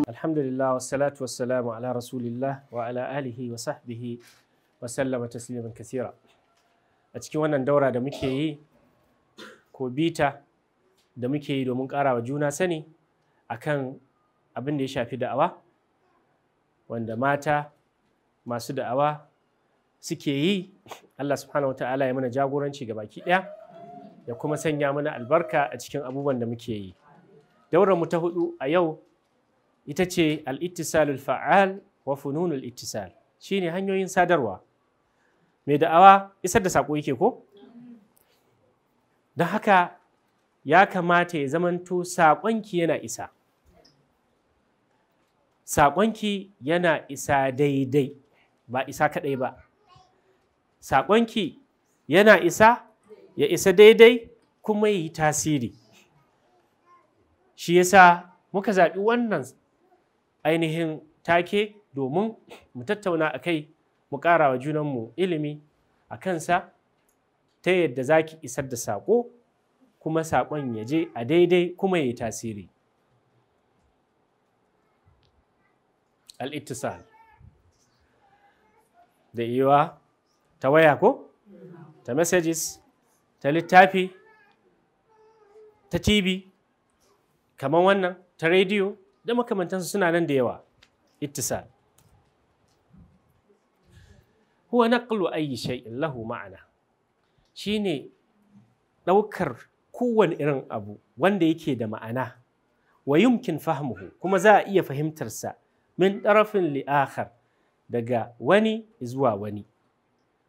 Alhamdulillah wassalatu wassalamu ala rasulillah wa ala alihi wa sahbihi wa sallama tasliman kasira. A cikin wannan daura da muke yi ko bita da muke yi domin ƙara wa juna sani akan abin da ya shafi da'awa, wanda mata masu da'awa suke yi, Allah subhanahu wa ta'ala ya mana jagoranci ga baki ɗaya ya kuma sanya mana albarka a cikin abubuwan da muke yi. Daurar mu ta hudu a yau ita ce al-ittisalul fa'al wa fununul ittisal, shine hanyoyin sadarwa. Mai da'awa isar da sako yake ko? Don haka ya kamata ya zamanto saƙonki yana isa. Saƙonki yana isa daidai, ba isa kaɗai ba. Saƙonki yana isa, ya isa daidai kuma yi tasiri. Shi yasa muka zaɓi wannan ainihin take domin mu tattauna a kai, mu ƙara wa junanmu ilimi a kansa ta yadda za ki isar da saƙo kuma saƙon ya je a daidai kuma ya yi tasiri. Al-ittisal da yiwa ta waya ko? Ta messages, ta littafi, ta TV, kamar wannan, ta rediyo, da makamantansu suna nan da yawa. Ittisal huwa naqlu ayyi shay'in lahu ma'ana, shine ɗaukar kowane irin abu wanda yake da ma'ana, wa yumkin fahmuhu, kuma za a iya fahimtarsa, min ɗarafin li'akhar, daga wani zuwa wani.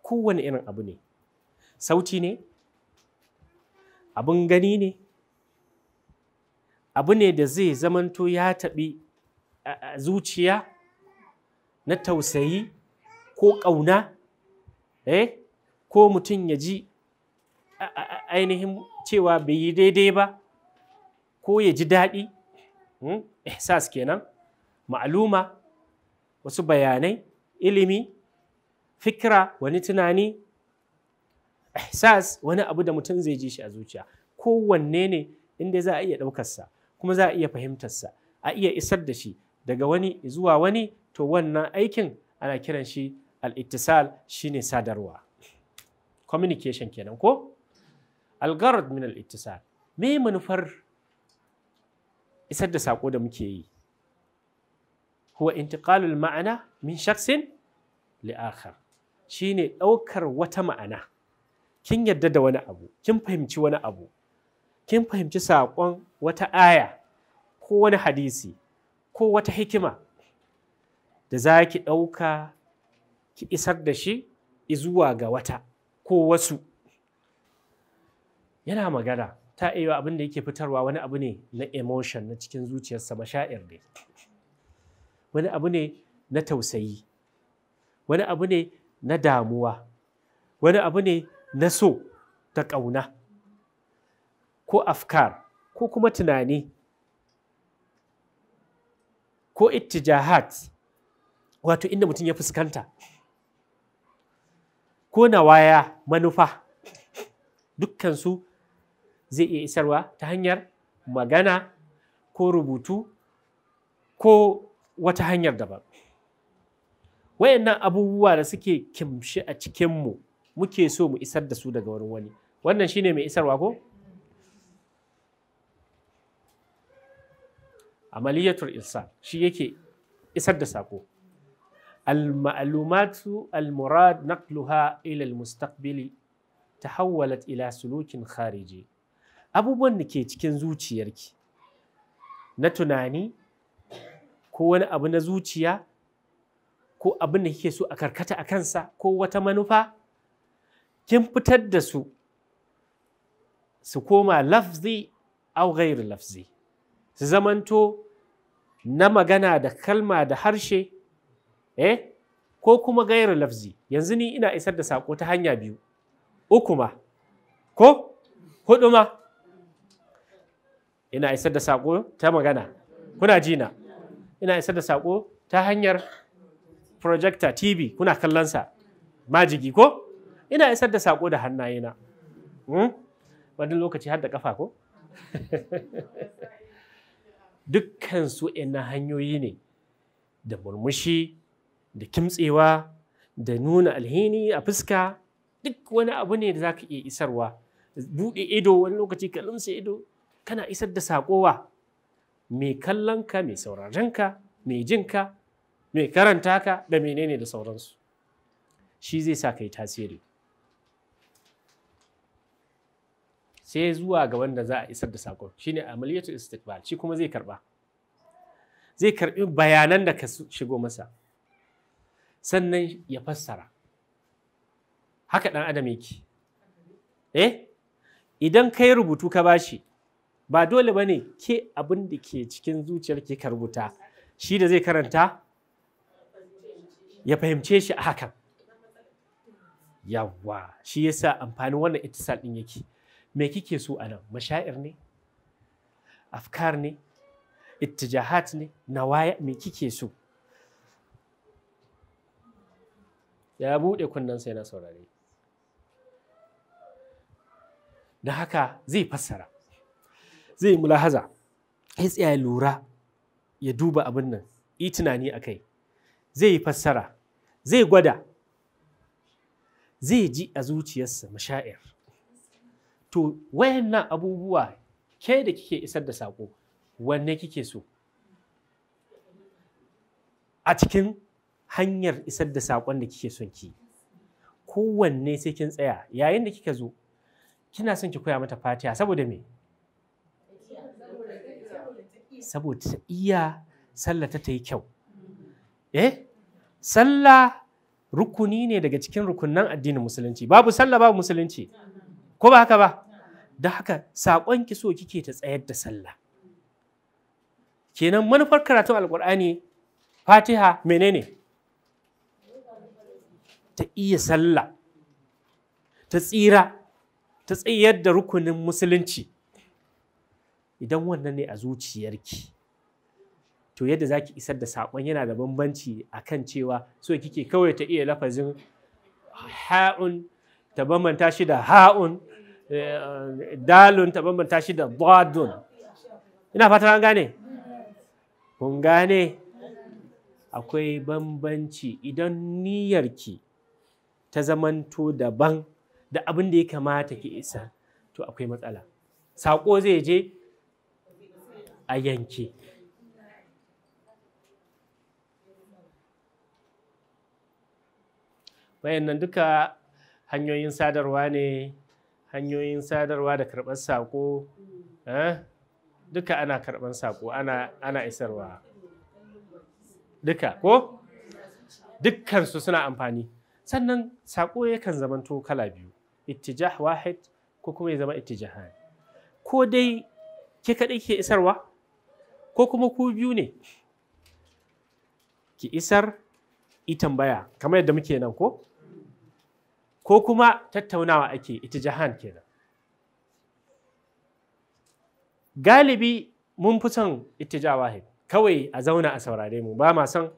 Kowane irin abu ne, sauti ne, abun gani ne, abu ne da zai zamanto ya taɓi zuciya na tausayi ko ƙauna, ko mutum ya ji ainihin cewa bai yi daidai ba, ko ya ji daɗi, ihsas kenan, ma'aluma, wasu bayanai, ilimi, fikira, wani tunani, ihsas, wani abu da mutum zai ji shi a zuciya. Kowanne ne inda za a iya ɗaukarsa kuma za a iya fahimtarsa, a iya isar da shi daga wani zuwa wani, to wannan aikin ana kiran shi al-ittisal, shine sadarwa, communication kenan ko? Al-gharad min al-ittisal, me manufar isar da saƙo da muke yi? Huwa intiqalul ma'ana min shakhsin li akhar, shine ɗaukar wata ma'ana. Kin yadda da wani abu, kin fahimci wani abu, kin fahimci saƙon wata aya ko wani hadisi ko wata hikima da za ki ɗauka ki isar da shi zuwa ga wata ko wasu. Yana magana, ta iya abin da yake fitarwa wani abu ne na emotion na cikin zuciyarsa, mashaa'ir ne, wani abu ne na tausayi, wani abu ne na damuwa, wani abu ne na so da ƙauna, ko afkar, ko kuma tunani, ko ittijahat, wato inda mutum ya fuskanta, ko nawaya, manufa, dukkansu zai iya isarwa ta hanyar magana ko rubutu ko wata hanyar daban. Wayannan abubuwa da suke kimshi a cikinmu muke so mu isar da su daga wurin wani, wannan shine mai isarwa ko? Amaliyatul irsal shi yake isar da sako. Al-ma'lumatu al-murad naqluha ila al-mustaqbili tahawwalat ila sulukin khariji. Abubuwan da ke cikin zuciyarki na tunani ko wani abu na zuciya ko abin da kike so a karkata a kansa ko wata manufa, kin fitar da su koma lafzi au ghairi lafzi, su zamanto na magana da kalma da harshe, ko kuma gairu lafzi. Yanzu ni ina isar da sako ta hanya biyu, uku ma, ko 4 ma. Ina isar da saƙo ta magana, kuna ji na. Ina isar da saƙo ta hanyar projector TV, kuna kallonsa majigi ko. Ina isar da saƙo da hannayena, wani lokaci har da ƙafa ko. Dukkan su ina hanyoyi ne da murmushi, da kimtsewa, da nuna alheri a fuska. Duk wani abu ne da za ka iya isarwa. Buɗe ido wani lokaci ka lumse ido, kana isar da saƙowa mai kallonka, mai sauraronka, mai jinka, mai karanta ka da menene da sauransu. Shi zai sa ka yi tasiri. Sai zuwa ga wanda za a isar da saƙon, shine amaliyatul istiqbal. Shi kuma zai karɓa, zai karɓi bayanan da ka shigo masa, sannan ya fassara. Haka ɗan adam yake. Idan kai rubutu ka bashi, ba dole ba ne ke abin da ke cikin zuciyar ke ka rubuta, shi da zai karanta ya fahimce shi a hakan. Yawwa, shi yasa amfanin wannan ittisal ɗin yake. Me kike so a nan? Mashaa'ir ne? Afkar ne? Ittijahat ne? Nawaya? Me kike so? Ya buɗe kunnensa yana saurare. Da haka zai fassara, zai mulahaza, ya tsaya ya lura, ya duba abin nan, yi tunani a kai, zai yi fassara, zai gwada, zai ji a zuciyarsa mashaa'ir. To wayannan abubuwa, ke da kike isar da saƙo, wanne kike so a cikin hanyar isar da saƙon da kike son ki? Kowanne sai kin tsaya. Yayin da kika zo, kina son ki koya mata Fatiha saboda me? Saboda ta iya sallah ta yi kyau. Sallah rukuni ne daga cikin rukunan addinin musulunci. Babu sallah babu musulunci, ko ba haka ba? Da haka saƙon ki so kike ta tsayar da sallah. Kenan manufar karatun Alƙur'ani, Fatiha menene? Ta iya sallah, ta tsira, ta tsayar da rukunin musulunci. Idan wannan ne a zuciyarki, to yadda za ki isar da saƙon yana da bambanci akan cewa so kike kawai ta iya lafazin ha'un ta bambanta shi da ha'un, dalun ta bambanta shi da dadun. Ina fatan an gane? Kun gane? Akwai bambanci. Idan niyyarki ta zamanto daban da abin da ya kamata ki isa, to akwai matsala. Saƙo zai je a yanke. Wayannan duka hanyoyin sadarwa ne, hanyoyin sadarwa da karɓar saƙo. Duka ana karɓar saƙo, ana isarwa. Duka ko? Dukkansu suna amfani. Sannan saƙo yakan zamanto kala biyu, ittijah wahid ko kuma ya zama ittijahan. Ko dai ke kaɗai ke isarwa, ko kuma ku biyu ne ki isar, yi tambaya kamar yadda muke nan ko? Ko kuma tattaunawa ake, ittijahan kenan. Galibi mun fi son ittijah wahid, kawai a zauna a saurare mu, ba ma son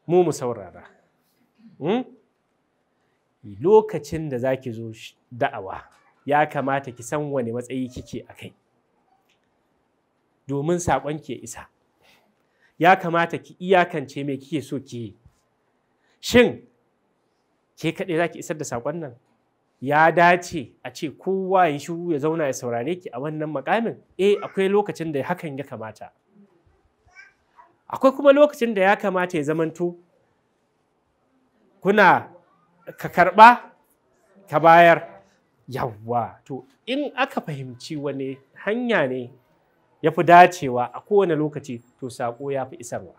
mu saurara. Lokacin da za ki zo da'awa, ya kamata ki san wani matsayi kike a kai, domin saƙon ke isa. Ya kamata ki iyakance me kike so ki yi. Shin ke kaɗai za ki isar da saƙon nan? Ya dace a ce kowa ya shiru ya zauna ya saurare ki a wannan makamin? Akwai lokacin da hakan ya kamata. Akwai kuma lokacin da ya kamata ya zamanto kuna ka karɓa ka bayar. Yawwa, to in aka fahimci wani hanya ne ya fi dacewa a kowane lokaci, to saƙo ya fi isarwa.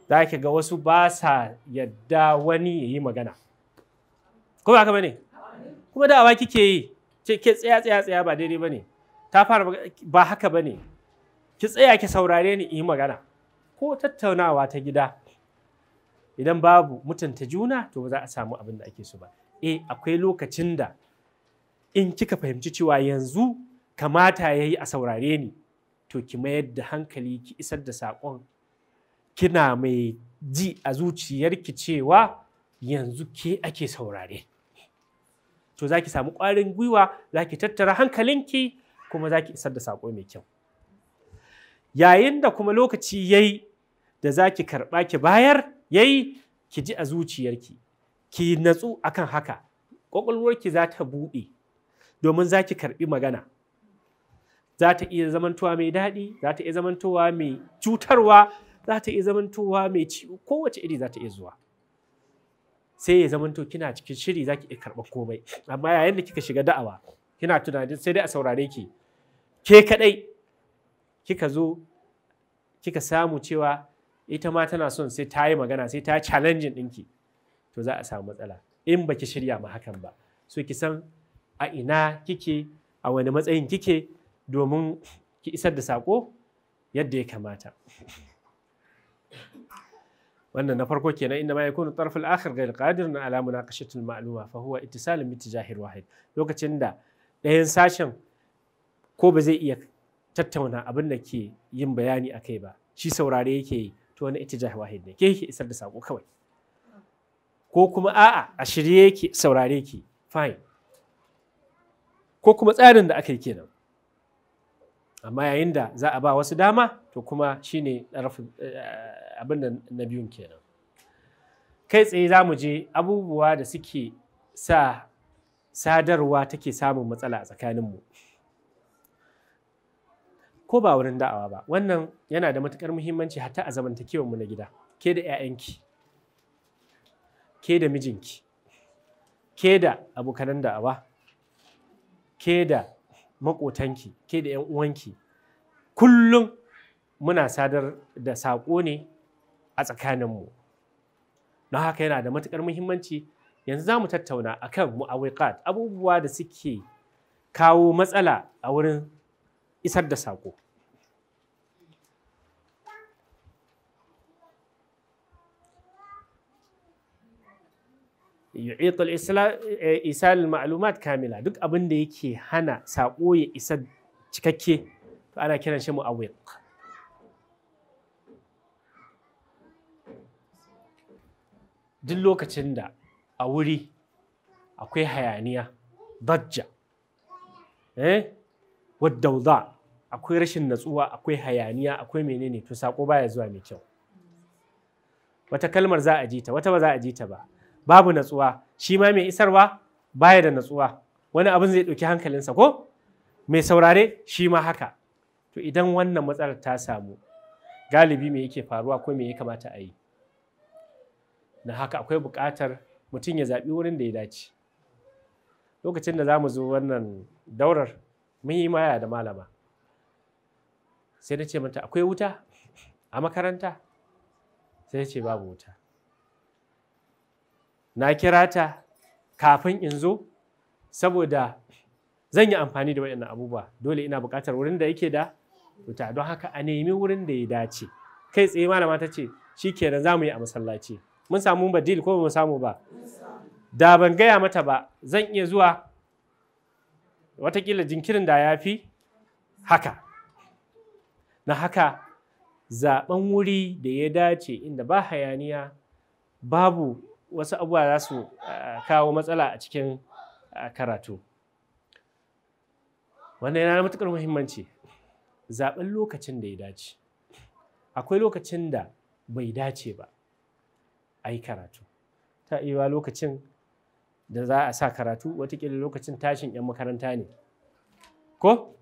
Za ki ga wasu ba sa yadda wani ya yi magana, ko ba haka ba ne? Kuma da'awa kike yi, ce ke tsaya ba daidai ba ne, ta fara ba haka ba ne, ki tsaya ki saurare ni yi magana. Ko tattaunawa ta gida, idan babu mutunta juna, to ba za a samu abin da ake so ba. Akwai lokacin da in kika fahimci cewa yanzu kamata ya yi a saurare ni, to ki mayar da hankali ki isar da saƙon kina mai ji a zuciyarki cewa yanzu ke ake saurare. To za ki samu ƙwarin gwiwa, za ki tattara hankalinki kuma za ki isar da saƙo mai kyau. Yayin da kuma lokaci ya yi da za ki karɓa ki bayar ya yi, ki ji a zuciyarki, ki natsu akan haka, ƙwaƙwalwarki za ta buɗe domin za ki karɓi magana. Za ta iya zamantowa mai daɗi, za ta iya zamantowa mai cutarwa, za ta iya zamantowa mai ciwo, kowace iri za ta iya zuwa. Sai ya zamanto kina cikin shiri za ki iya karɓar komai. Amma yayin da kika shiga da'awa, kina tunanin sai dai a saurare ki, ke kaɗai kika zo kika samu cewa ita ma tana son sai ta yi magana, sai ta challenge ɗinki, to za a samu matsala in baki shirya ma hakan ba. So ki san a ina kike, a wani matsayin kike, domin ki isar da saƙo yadda ya kamata. wannan na farko kenan, inda ma yakunu tarf al-akhir ghayr qadir ala munaqashati al-ma'luma fa huwa ittisalun bi tijahir wahid. Lokacin da ɗayan sashen ko ba zai iya tattauna abin da ke yin bayani akai ba, shi saurare yake yi, to wani ittijah wahid ne, ke yake isar da sako kawai. Ko kuma a'a a shirye yake saurare ki, fine. Ko kuma tsarin da aka yi kenan. Amma yayin da za a ba wasu dama, to kuma shine abin da na biyun kenan. Kai tsaye za mu je abubuwa da suke sa sadarwa take samun matsala a tsakaninmu. Ko ba wurin da'awa ba, wannan yana da matuƙar muhimmanci hatta a zamantakewarmu na gida. Ke da 'ya'yanki, ke da mijinki, ke da abokanan da'awa, ke da maƙotanki, ke da 'yan uwanki, kullum muna sadar da saƙo ne a tsakaninmu. Don haka yana da matuƙar muhimmanci. Yanzu za mu tattauna akan mu'awwiqat, abubuwa da suke kawo matsala a wurin isar da saƙo. yu'it isal al-ma'lumat kamila, duk abin da yake hana saƙo ya isa cikakke, to ana kiran shi mu'awwiq. Duk lokacin da a wuri akwai hayaniya, dajja, wadda akwai rashin natsuwa, akwai hayaniya, akwai menene, to saƙo baya zuwa mai kyau. Wata kalmar za a ji ta, wata ba za a ji ta ba. Babu natsuwa, shi ma mai isarwa baya da natsuwa, wani abin zai ɗauki hankalinsa, ko mai saurare shi ma haka. To idan wannan matsalar ta samu, galibi me yake faruwa ko me ya kamata a yi? Na haka akwai buƙatar mutum ya zaɓi wurin da ya dace. Lokacin da za mu zo wannan daurar, mun yi maya da malama, sai na ce mata akwai wuta a makaranta? Sai ce babu wuta. Na kira ta kafin in zo saboda zan yi amfani da waɗannan abubuwa, dole ina buƙatar wurin da yake da wuta, don haka a nemi wurin da ya dace. Kai tsaye malama ta ce shi kenan za mu yi a masallaci. Mun samu badil ko ba mu samu ba? Da ban gaya mata ba, zan iya zuwa, watakila jinkirin da ya fi haka. Na haka zaɓen wuri da ya dace, inda ba hayaniya, babu wasu abubuwa za su kawo matsala a cikin karatu. Wannan yana da matuƙar muhimmanci. Zaɓen lokacin da ya dace. Akwai lokacin da bai dace ba a yi karatu. Ta iya lokacin da za a sa karatu, watakila lokacin tashin 'yan makaranta ne, ko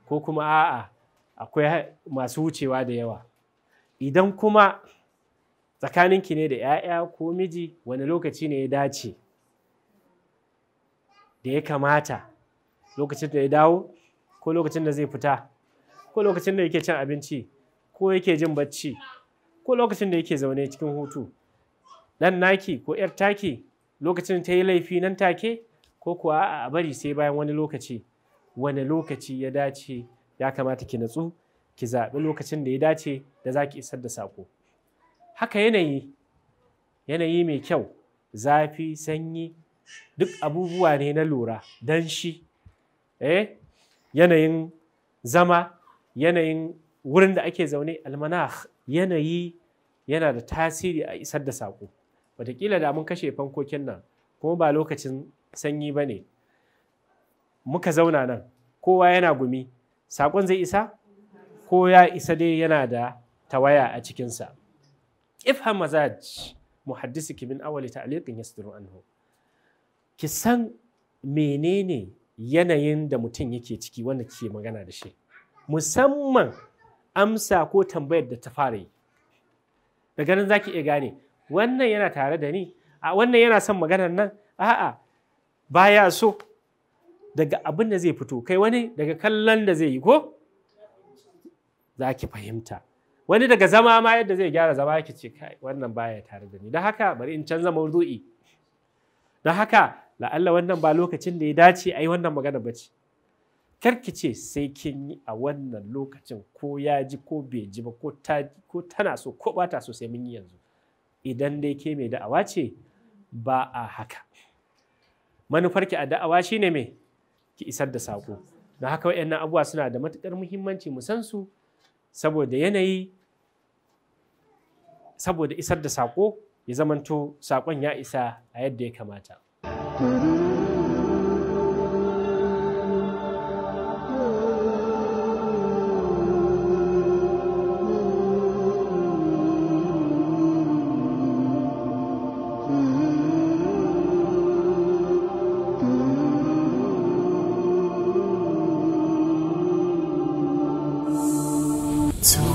kuma a'a akwai masu wucewa da yawa. Idan kuma tsakaninki ne da 'ya'ya ko miji, wani lokaci ne ya dace da ya kamata? Lokacin da ya dawo, ko lokacin da zai fita, ko lokacin da yake cin abinci, ko yake jin bacci, ko lokacin da yake zaune cikin hutu? Ɗan naki ko 'yar taki lokacin ta yi laifi nan take, ko kuwa a bari sai bayan wani lokaci? Wani lokaci ya dace ya kamata ki natsu, ki zaɓi lokacin da ya dace da za ki isar da saƙo. Haka yanayi mai kyau, zafi, sanyi, duk abubuwa ne na lura, danshi, yanayin zama, yanayin wurin da ake zaune, almanakh, yanayi yana da tasiri a isar da saƙo. Wataƙila da mun kashe fankokin nan kuma ba lokacin sanyi ba ne, muka zauna nan kowa yana gumi, saƙon zai isa ko ya isa dai yana da tawaya a cikinsa. Ifham mazaj muhaddisiki min awwali ta'liqin yasduru anhu. Ki san menene yanayin da mutum yake ciki wanda ke magana da shi, musamman amsa ko tambayar da ta fara yi. Daga nan zaki iya gane wannan yana tare da ni, a wannan yana son maganar nan, a'a baya so. Daga abin da zai fito, kai wani daga kallon da zai yi ko za ki fahimta, wani daga zama ma yadda zai gyara zama ki ce kai wannan baya tare da ni, don haka bari in canza maudu'i, don haka la'alla wannan ba lokacin da ya dace a yi wannan magana ba ce. Kar ki ce sai kin yi a wannan lokacin, ko ya ji ko bai ji ba, ko tana so ko ba ta so sai mun yi yanzu. Idan dai ke mai da'awa ce ba a haka. Manufarki a da'awa shine me? Ki isar da saƙo. Don haka waɗannan abubuwa suna da matuƙar muhimmanci mu san su, saboda yanayi, saboda isar da saƙo ya zamanto saƙon ya isa a yadda ya kamata. To